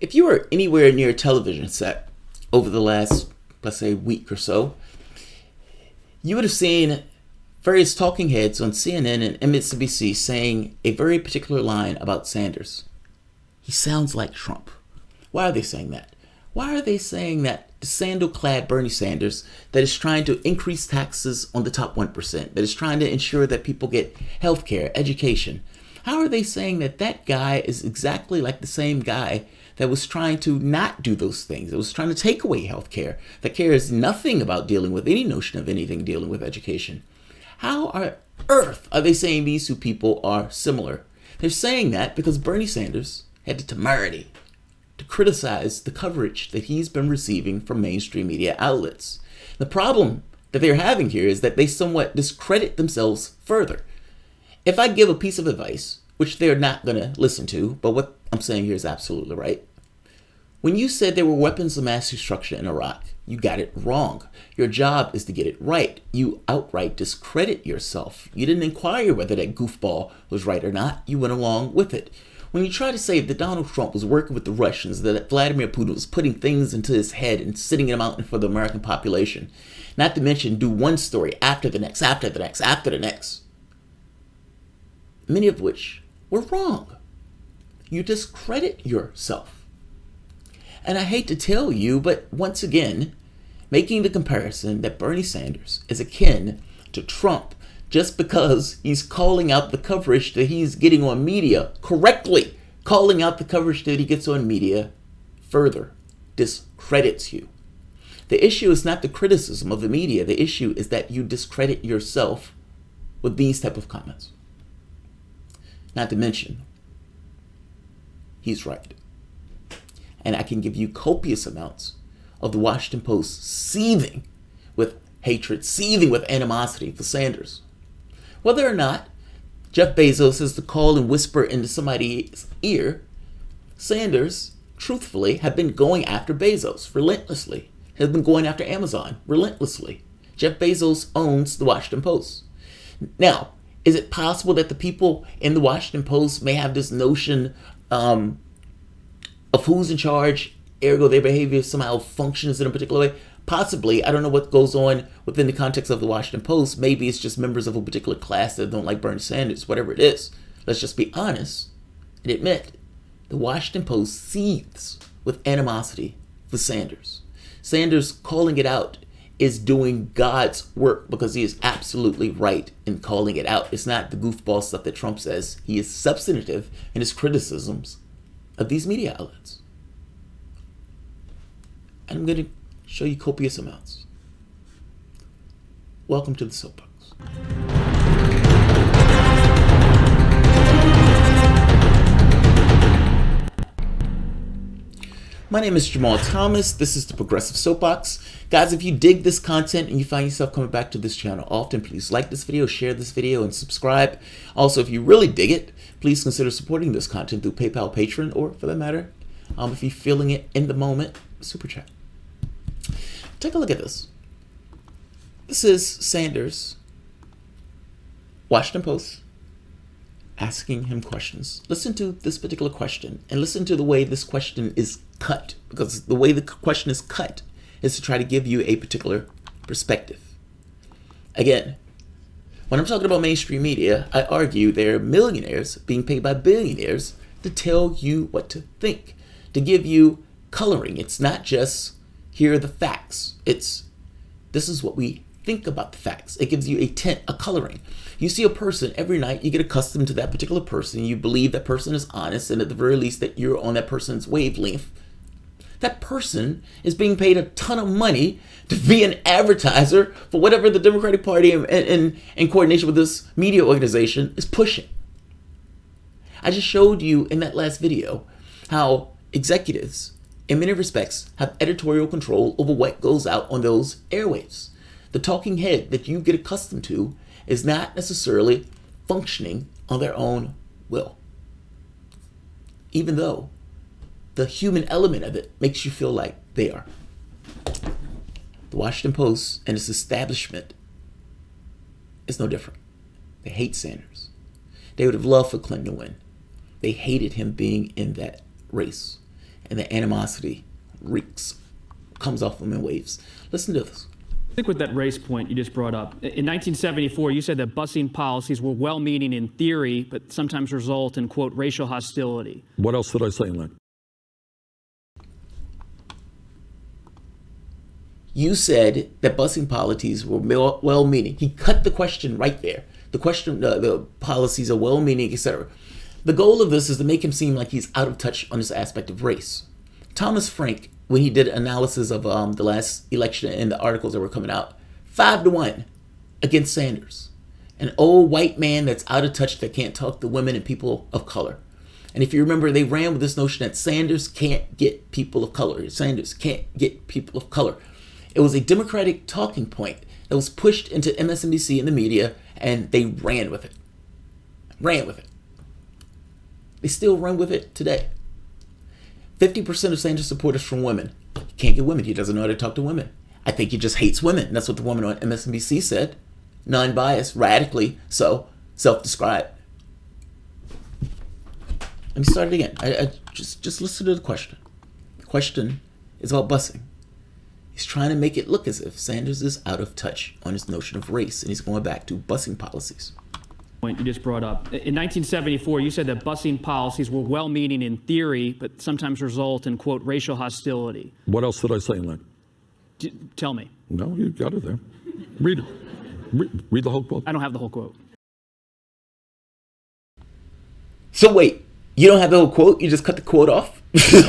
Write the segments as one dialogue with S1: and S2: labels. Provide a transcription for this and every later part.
S1: If you were anywhere near a television set over the last, let's say, week or so, you would have seen various talking heads on CNN and MSNBC saying a very particular line about Sanders. He sounds like Trump. Why are they saying that? Why are they saying that the sandal-clad Bernie Sanders that is trying to increase taxes on the top 1%, that is trying to ensure that people get health care, education, how are they saying that that guy is exactly like the same guy that was trying to not do those things, that was trying to take away health care, that cares nothing about dealing with any notion of anything dealing with education? How on earth are they saying these two people are similar? They're saying that because Bernie Sanders had the temerity to criticize the coverage that he's been receiving from mainstream media outlets. The problem that they're having here is that they somewhat discredit themselves further. If I give a piece of advice, which they're not going to listen to, but what I'm saying here is absolutely right. When you said there were weapons of mass destruction in Iraq, you got it wrong. Your job is to get it right. You outright discredit yourself. You didn't inquire whether that goofball was right or not. You went along with it. When you try to say that Donald Trump was working with the Russians, that Vladimir Putin was putting things into his head and sitting them out for the American population, not to mention do one story after the next, after the next, after the next, many of which were wrong. You discredit yourself. And I hate to tell you, but once again, making the comparison that Bernie Sanders is akin to Trump just because he's calling out the coverage that he's getting on media, correctly calling out the coverage that he gets on media, further discredits you. The issue is not the criticism of the media. The issue is that you discredit yourself with these type of comments. Not to mention, he's right. And I can give you copious amounts of the Washington Post seething with hatred, seething with animosity for Sanders. Whether or not Jeff Bezos is to call and whisper into somebody's ear, Sanders, truthfully, have been going after Bezos relentlessly, has been going after Amazon relentlessly. Jeff Bezos owns the Washington Post. Now, is it possible that the people in the Washington Post may have this notion of who's in charge, ergo their behavior somehow functions in a particular way? Possibly. I don't know what goes on within the context of the Washington Post. Maybe it's just members of a particular class that don't like Bernie Sanders, whatever it is. Let's just be honest and admit the Washington Post seethes with animosity for Sanders. Sanders calling it out is doing God's work because he is absolutely right in calling it out. It's not the goofball stuff that Trump says. He is substantive in his criticisms of these media outlets. And I'm going to show you copious amounts. Welcome to the Soapbox. My name is Jamarl Thomas. This is the Progressive Soapbox. Guys, if you dig this content and you find yourself coming back to this channel often, please like this video, share this video, and subscribe. Also, if you really dig it, please consider supporting this content through PayPal, Patreon, or for that matter, if you're feeling it in the moment, Super Chat. Take a look at this. This is Sanders, Washington Post, asking him questions. Listen to this particular question and listen to the way this question is cut, because the way the question is cut is to try to give you a particular perspective. Again, when I'm talking about mainstream media, I argue they're millionaires being paid by billionaires to tell you what to think, to give you coloring. It's not just here are the facts. It's this is what we think about the facts. It gives you a tint, a coloring. You see a person every night, you get accustomed to that particular person, you believe that person is honest, and at the very least that you're on that person's wavelength. That person is being paid a ton of money to be an advertiser for whatever the Democratic Party in coordination with this media organization is pushing. I just showed you in that last video how executives, in many respects, have editorial control over what goes out on those airwaves. The talking head that you get accustomed to is not necessarily functioning on their own will, even though the human element of it makes you feel like they are. The Washington Post and its establishment is no different. They hate Sanders. They would have loved for Clinton to win. They hated him being in that race. and the animosity comes off them in waves. Listen to this.
S2: I think with that race point you just brought up, in 1974, you said that busing policies were well-meaning in theory, but sometimes result in, quote, racial hostility.
S3: What else did I say in that?
S1: You said that busing policies were well-meaning. He cut the question right there. The question, the policies are well-meaning, etc. The goal of this is to make him seem like he's out of touch on this aspect of race. Thomas Frank, when he did analysis of the last election and the articles that were coming out, 5-1 against Sanders, an old white man that's out of touch, that can't talk to women and people of color. And if you remember, they ran with this notion that Sanders can't get people of color. Sanders can't get people of color. It was a Democratic talking point that was pushed into MSNBC and the media, and they ran with it. Ran with it. They still run with it today. 50% of Sanders supporters from women. He can't get women. He doesn't know how to talk to women. I think he just hates women. That's what the woman on MSNBC said. Non-biased, radically so, self-described. Let me start it again. I just listen to the question. The question is about busing. He's trying to make it look as if Sanders is out of touch on his notion of race, and he's going back to busing policies.
S2: Point you just brought up. In 1974, you said that busing policies were well-meaning in theory, but sometimes result in, quote, racial hostility.
S3: What else did I say in that?
S2: Tell me.
S3: No, you got it there. Read it. Read the whole quote.
S2: I don't have the whole quote.
S1: So wait, you don't have the whole quote? You just cut the quote off?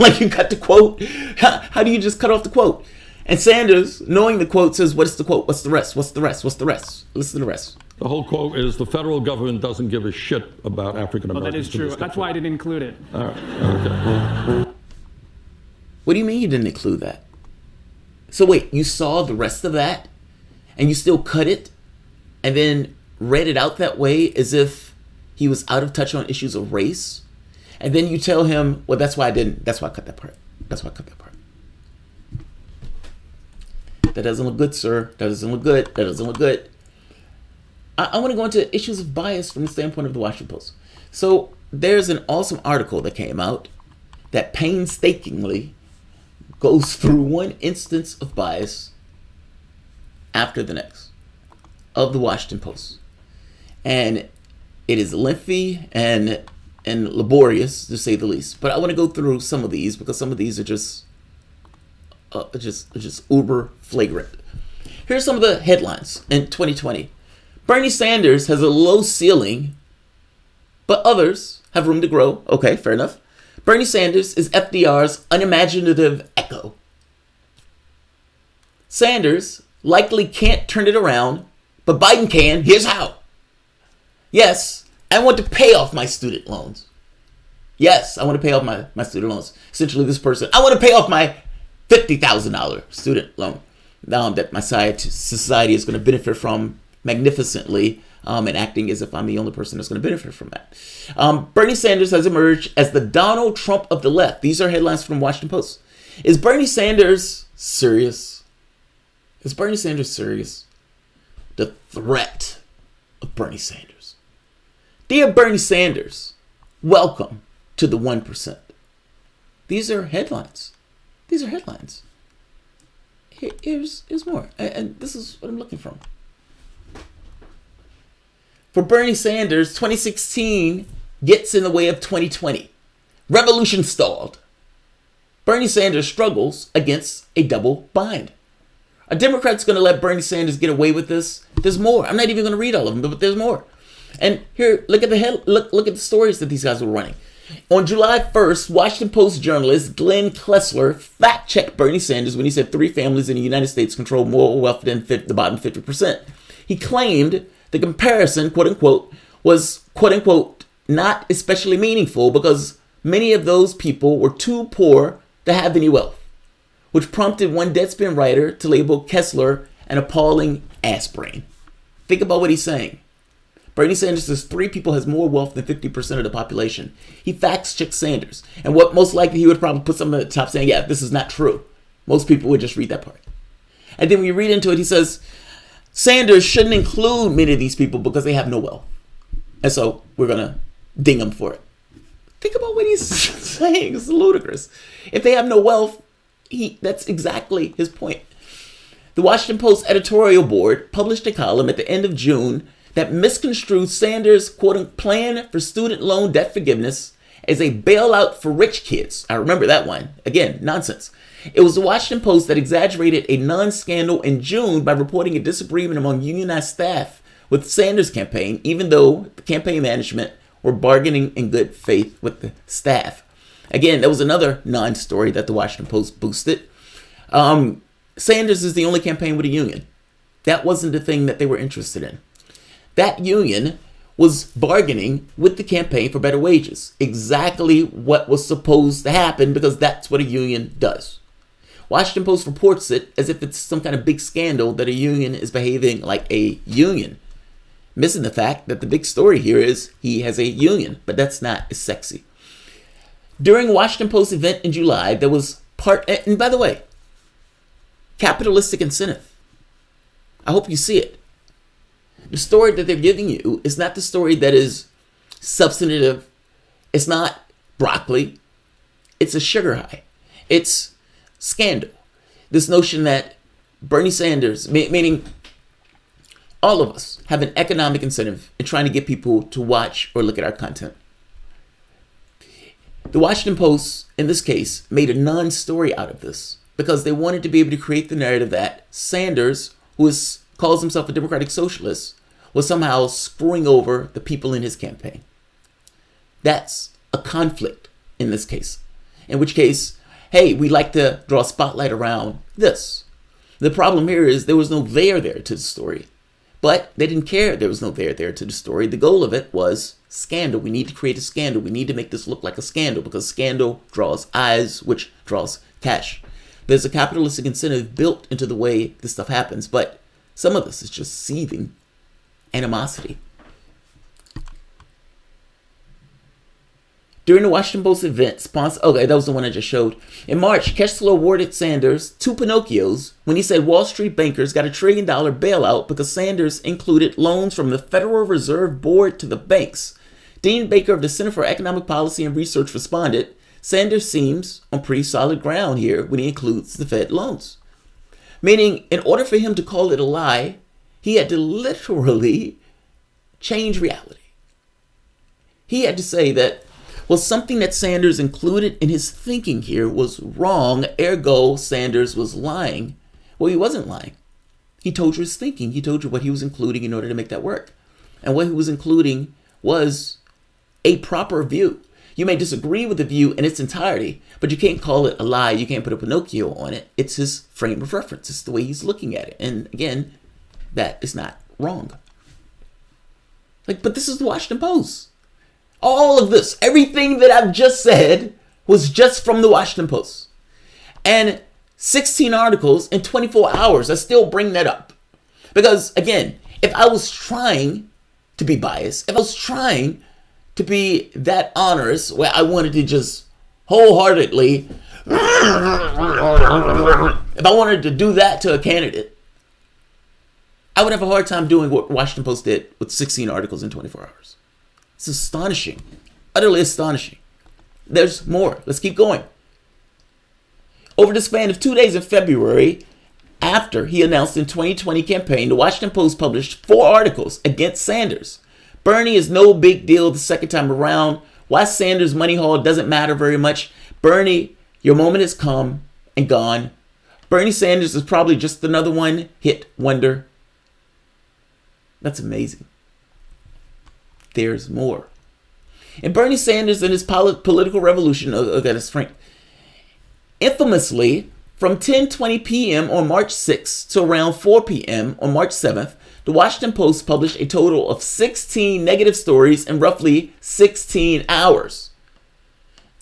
S1: Like you cut the quote? How do you just cut off the quote? And Sanders, knowing the quote, says, what's the quote? What's the rest? What's the rest? What's the rest? Listen to the rest.
S3: The whole quote is, the federal government doesn't give a shit about African Americans.
S2: Oh, that is true. That's why I didn't include it.
S3: All right. Okay.
S1: What do you mean you didn't include that? So wait, you saw the rest of that and you still cut it and then read it out that way as if he was out of touch on issues of race? And then you tell him, well, that's why I didn't. That's why I cut that part. That's why I cut that part. That doesn't look good, sir. That doesn't look good. That doesn't look good. I want to go into issues of bias from the standpoint of the Washington Post. So there's an awesome article that came out that painstakingly goes through one instance of bias after the next of the Washington Post. And it is lengthy and laborious, to say the least. But I want to go through some of these because some of these are just uber flagrant. Here's some of the headlines in 2020. Bernie Sanders has a low ceiling, but others have room to grow. Okay, fair enough. Bernie Sanders is FDR's unimaginative echo. Sanders likely can't turn it around, but Biden can. Here's how. Yes, I want to pay off my student loans. Yes, I want to pay off my student loans. Essentially, this person, I want to pay off my $50,000 student loan that my society is going to benefit from magnificently, and acting as if I'm the only person that's going to benefit from that. Bernie Sanders has emerged as the Donald Trump of the left. These are headlines from Washington Post. Is Bernie Sanders serious? Is Bernie Sanders serious? The threat of Bernie Sanders. Dear Bernie Sanders, welcome to the 1%. These are headlines. These are headlines. Here's more. And this is what I'm looking for. For Bernie Sanders, 2016 gets in the way of 2020. Revolution stalled. Bernie Sanders struggles against a double bind. Are Democrats going to let Bernie Sanders get away with this? There's more. I'm not even going to read all of them, but there's more. And here, look at the stories that these guys were running. On July 1st, Washington Post journalist Glenn Klessler fact-checked Bernie Sanders when he said 3 families in the United States control more wealth than the bottom 50%. He claimed the comparison, quote-unquote, was, quote-unquote, not especially meaningful because many of those people were too poor to have any wealth, which prompted one Deadspin writer to label Kessler an appalling ass brain. Think about what he's saying. Bernie Sanders says 3 people has more wealth than 50% of the population. He facts-checked Sanders. And what most likely he would probably put something at the top saying, yeah, this is not true. Most people would just read that part. And then when you read into it, he says, Sanders shouldn't include many of these people because they have no wealth. And so we're going to ding them for it. Think about what he's saying. It's ludicrous. If they have no wealth, that's exactly his point. The Washington Post editorial board published a column at the end of June that misconstrued Sanders' quote plan for student loan debt forgiveness as a bailout for rich kids. I remember that one. Again, nonsense. It was the Washington Post that exaggerated a non-scandal in June by reporting a disagreement among unionized staff with Sanders' campaign, even though the campaign management were bargaining in good faith with the staff. Again, that was another non-story that the Washington Post boosted. Sanders is the only campaign with a union. That wasn't the thing that they were interested in. That union was bargaining with the campaign for better wages. Exactly what was supposed to happen, because that's what a union does. Washington Post reports it as if it's some kind of big scandal that a union is behaving like a union, missing the fact that the big story here is he has a union, but that's not as sexy. During a Washington Post event in July, there was and by the way, capitalistic incentive. I hope you see it. The story that they're giving you is not the story that is substantive. It's not broccoli. It's a sugar high. It's scandal. This notion that Bernie Sanders, meaning all of us, have an economic incentive in trying to get people to watch or look at our content. The Washington Post, in this case, made a non-story out of this because they wanted to be able to create the narrative that Sanders, who calls himself a democratic socialist, was somehow screwing over the people in his campaign. That's a conflict in this case. In which case, hey, we like to draw a spotlight around this. The problem here is there was no there to the story. But they didn't care there was no there to the story. The goal of it was scandal. We need to create a scandal. We need to make this look like a scandal because scandal draws eyes, which draws cash. There's a capitalistic incentive built into the way this stuff happens, but some of this is just seething animosity. During the Washington Post event, okay, that was the one I just showed. In March, Kessler awarded Sanders 2 Pinocchios when he said Wall Street bankers got $1 trillion bailout because Sanders included loans from the Federal Reserve Board to the banks. Dean Baker of the Center for Economic Policy and Research responded, Sanders seems on pretty solid ground here when he includes the Fed loans. Meaning, in order for him to call it a lie, he had to literally change reality. He had to say that, well, something that Sanders included in his thinking here was wrong, ergo Sanders was lying. Well, he wasn't lying. He told you his thinking. He told you what he was including in order to make that work. And what he was including was a proper view. You may disagree with the view in its entirety, but you can't call it a lie. You can't put a Pinocchio on it. It's his frame of reference. It's the way he's looking at it. And again, that is not wrong. But this is the Washington Post. All of this, everything that I've just said was just from the Washington Post. And 16 articles in 24 hours, I still bring that up. Because again, if I was trying to be biased, if I was trying to be that onerous, where I wanted to just wholeheartedly, if I wanted to do that to a candidate, I would have a hard time doing what Washington Post did with 16 articles in 24 hours. It's astonishing, utterly astonishing. There's more. Let's keep going. Over the span of 2 days in February, after he announced the 2020 campaign, the Washington Post published 4 articles against Sanders. Bernie is no big deal the second time around. Why Sanders' money haul doesn't matter very much. Bernie, your moment has come and gone. Bernie Sanders is probably just another one hit wonder. That's amazing. There's more. And Bernie Sanders and his political revolution, that is frank, infamously, from 10:20 p.m. on March 6th to around 4 p.m. on March 7th, the Washington Post published a total of 16 negative stories in roughly 16 hours.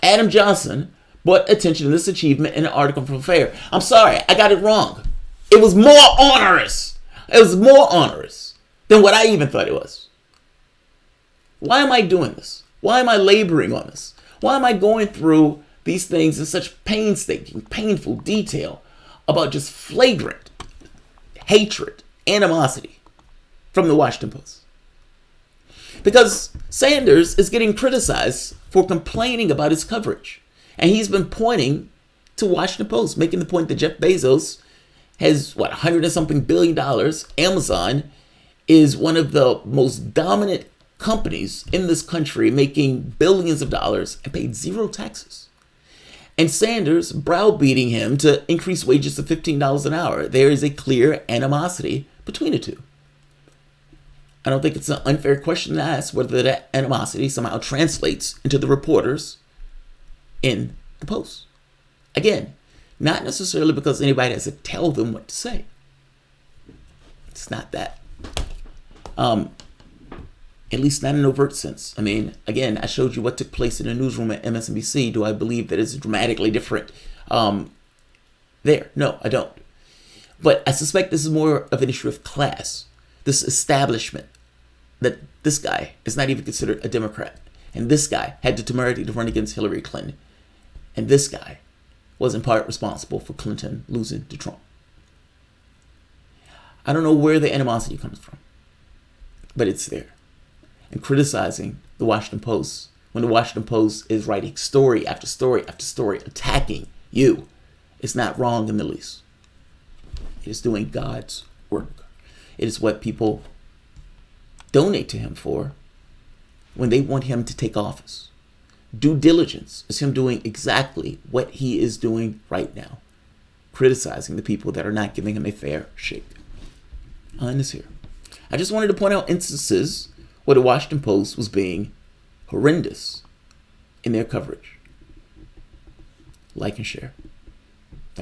S1: Adam Johnson brought attention to this achievement in an article from Fair. I'm sorry, I got it wrong. It was more onerous. It was more onerous than what I even thought it was. Why am I doing this? Why am I laboring on this? Why am I going through these things in such painstaking, painful detail about just flagrant hatred, animosity from the Washington Post? Because Sanders is getting criticized for complaining about his coverage. And he's been pointing to Washington Post, making the point that Jeff Bezos has, what, 100 and something billion dollars. Amazon is one of the most dominant companies in this country, making billions of dollars and paid zero taxes. And Sanders browbeating him to increase wages to $15 an hour. There is a clear animosity between the two. I don't think it's an unfair question to ask whether that animosity somehow translates into the reporters in the Post. Again, not necessarily because anybody has to tell them what to say. It's not that. At least not in an overt sense. I mean, again, I showed you what took place in the newsroom at MSNBC. Do I believe that it's dramatically different there? No, I don't. But I suspect this is more of an issue of class. This establishment, that this guy is not even considered a Democrat. And this guy had the temerity to run against Hillary Clinton. And this guy was in part responsible for Clinton losing to Trump. I don't know where the animosity comes from, but it's there. And criticizing the Washington Post when the Washington Post is writing story after story after story attacking you is not wrong in the least. It is doing God's work. It is what people donate to him for when they want him to take office. Due diligence is him doing exactly what he is doing right now, criticizing the people that are not giving him a fair shake. I'll end this here. I just wanted to point out instances where the Washington Post was being horrendous in their coverage. Like and share.